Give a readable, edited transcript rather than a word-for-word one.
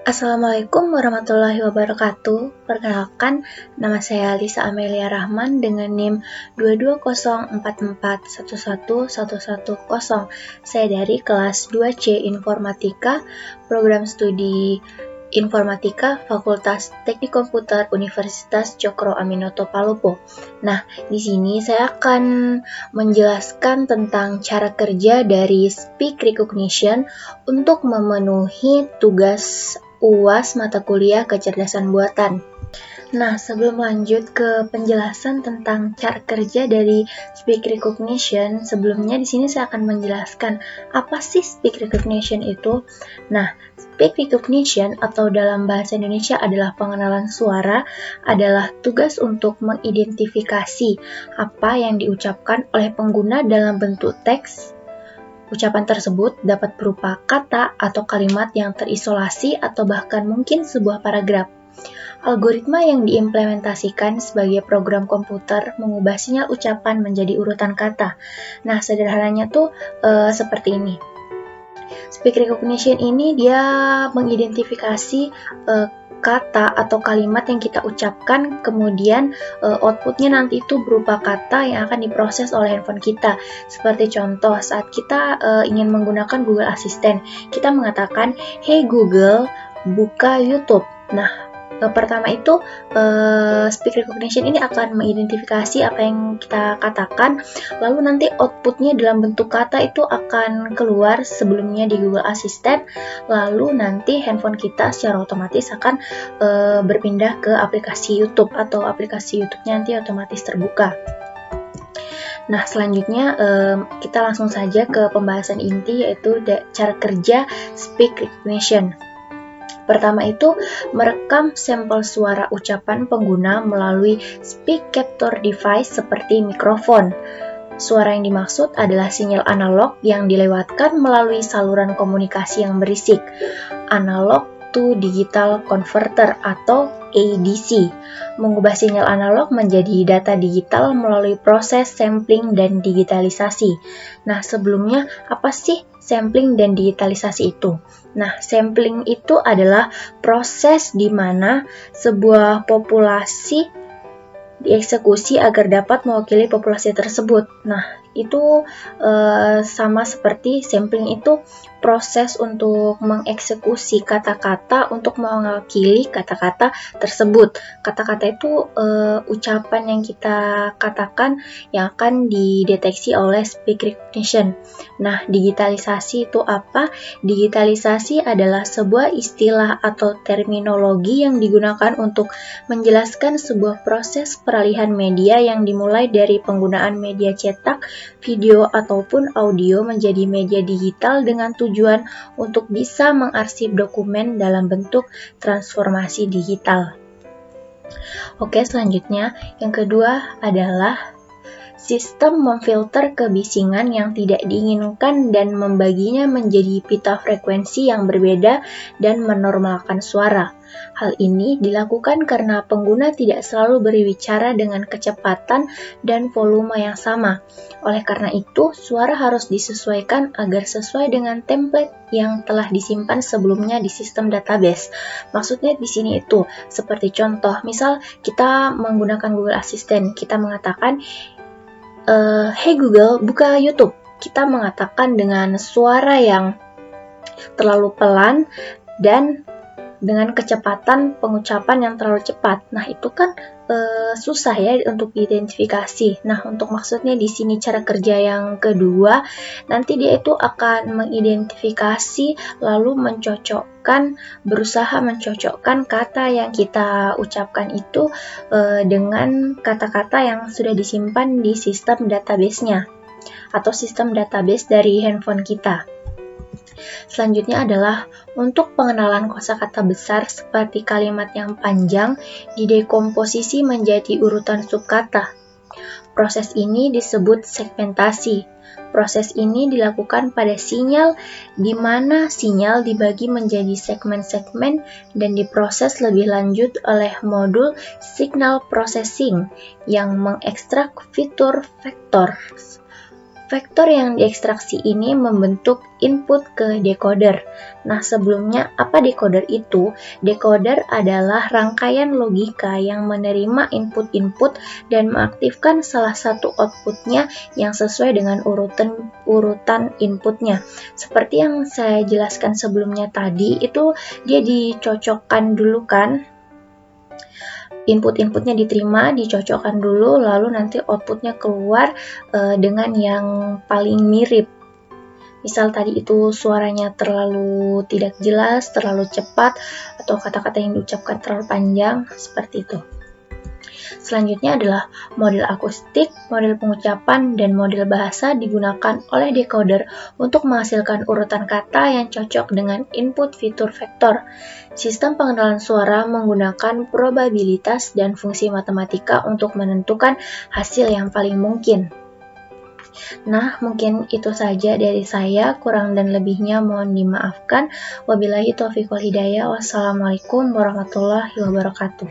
Assalamualaikum warahmatullahi wabarakatuh. Perkenalkan, nama saya Lisa Amelia Rahman dengan NIM 22044111110. Saya dari kelas 2C Informatika, Program Studi Informatika, Fakultas Teknik Komputer Universitas Cokro Aminoto Palopo. Nah, di sini saya akan menjelaskan tentang cara kerja dari Speak Recognition untuk memenuhi tugas UAS mata kuliah kecerdasan buatan. Nah, sebelum lanjut ke penjelasan tentang cara kerja dari Speak Recognition, sebelumnya di sini saya akan menjelaskan apa sih Speak Recognition itu. Nah, Speak Recognition atau dalam bahasa Indonesia adalah pengenalan suara, adalah tugas untuk mengidentifikasi apa yang diucapkan oleh pengguna dalam bentuk teks. Ucapan tersebut dapat berupa kata atau kalimat yang terisolasi atau bahkan mungkin sebuah paragraf. Algoritma yang diimplementasikan sebagai program komputer mengubah sinyal ucapan menjadi urutan kata. Nah, sederhananya tuh seperti ini. Speak Recognition ini dia mengidentifikasi kata atau kalimat yang kita ucapkan, kemudian outputnya nanti itu berupa kata yang akan diproses oleh handphone kita. Seperti contoh, saat kita ingin menggunakan Google Assistant, kita mengatakan, "Hey Google, buka YouTube." Nah, pertama itu Speak Recognition ini akan mengidentifikasi apa yang kita katakan, lalu nanti outputnya dalam bentuk kata itu akan keluar sebelumnya di Google Assistant, lalu nanti handphone kita secara otomatis akan berpindah ke aplikasi YouTube atau aplikasi YouTube-nya nanti otomatis terbuka. Nah, selanjutnya kita langsung saja ke pembahasan inti, yaitu cara kerja Speak Recognition. Pertama itu, merekam sampel suara ucapan pengguna melalui speak capture device seperti mikrofon. Suara yang dimaksud adalah sinyal analog yang dilewatkan melalui saluran komunikasi yang berisik, analog to digital converter atau ADC, mengubah sinyal analog menjadi data digital melalui proses sampling dan digitalisasi. Nah, sebelumnya apa sih sampling dan digitalisasi itu? Nah, sampling itu adalah proses di mana sebuah populasi dieksekusi agar dapat mewakili populasi tersebut. Nah, itu sama seperti sampling itu proses untuk mengeksekusi kata-kata untuk mewakili kata-kata tersebut. Kata-kata itu ucapan yang kita katakan yang akan dideteksi oleh Speak Recognition. Nah, digitalisasi itu apa? Digitalisasi adalah sebuah istilah atau terminologi yang digunakan untuk menjelaskan sebuah proses peralihan media yang dimulai dari penggunaan media cetak, video, ataupun audio menjadi media digital dengan tujuan untuk bisa mengarsip dokumen dalam bentuk transformasi digital. Oke, selanjutnya yang kedua adalah sistem memfilter kebisingan yang tidak diinginkan dan membaginya menjadi pita frekuensi yang berbeda dan menormalkan suara. Hal ini dilakukan karena pengguna tidak selalu berbicara dengan kecepatan dan volume yang sama. Oleh karena itu, suara harus disesuaikan agar sesuai dengan template yang telah disimpan sebelumnya di sistem database. Maksudnya di sini itu seperti contoh, misal kita menggunakan Google Assistant, kita mengatakan, "Hey Google, buka YouTube." Kita mengatakan dengan suara yang terlalu pelan dan dengan kecepatan pengucapan yang terlalu cepat. Nah, itu kan susah ya untuk diidentifikasi. Nah, untuk maksudnya di sini cara kerja yang kedua, nanti dia itu akan mengidentifikasi lalu berusaha mencocokkan kata yang kita ucapkan itu dengan kata-kata yang sudah disimpan di sistem database-nya atau sistem database dari handphone kita. Selanjutnya adalah untuk pengenalan kosakata besar seperti kalimat yang panjang didekomposisi menjadi urutan subkata. Proses ini disebut segmentasi. Proses ini dilakukan pada sinyal di mana sinyal dibagi menjadi segmen-segmen dan diproses lebih lanjut oleh modul signal processing yang mengekstrak fitur vektor. Vektor yang diekstraksi ini membentuk input ke decoder. Nah, sebelumnya apa decoder itu? Decoder adalah rangkaian logika yang menerima input-input dan mengaktifkan salah satu outputnya yang sesuai dengan urutan inputnya. Seperti yang saya jelaskan sebelumnya tadi, itu dia dicocokkan dulu kan. Input-inputnya diterima, dicocokkan dulu, lalu nanti outputnya keluar dengan yang paling mirip. Misal tadi itu suaranya terlalu tidak jelas, terlalu cepat, atau kata-kata yang diucapkan terlalu panjang, seperti itu. Selanjutnya adalah model akustik, model pengucapan, dan model bahasa digunakan oleh decoder untuk menghasilkan urutan kata yang cocok dengan input fitur vektor. Sistem pengenalan suara menggunakan probabilitas dan fungsi matematika untuk menentukan hasil yang paling mungkin. Nah, mungkin itu saja dari saya, kurang dan lebihnya mohon dimaafkan. Wabillahi taufiq wal hidayah. Wassalamualaikum warahmatullahi wabarakatuh.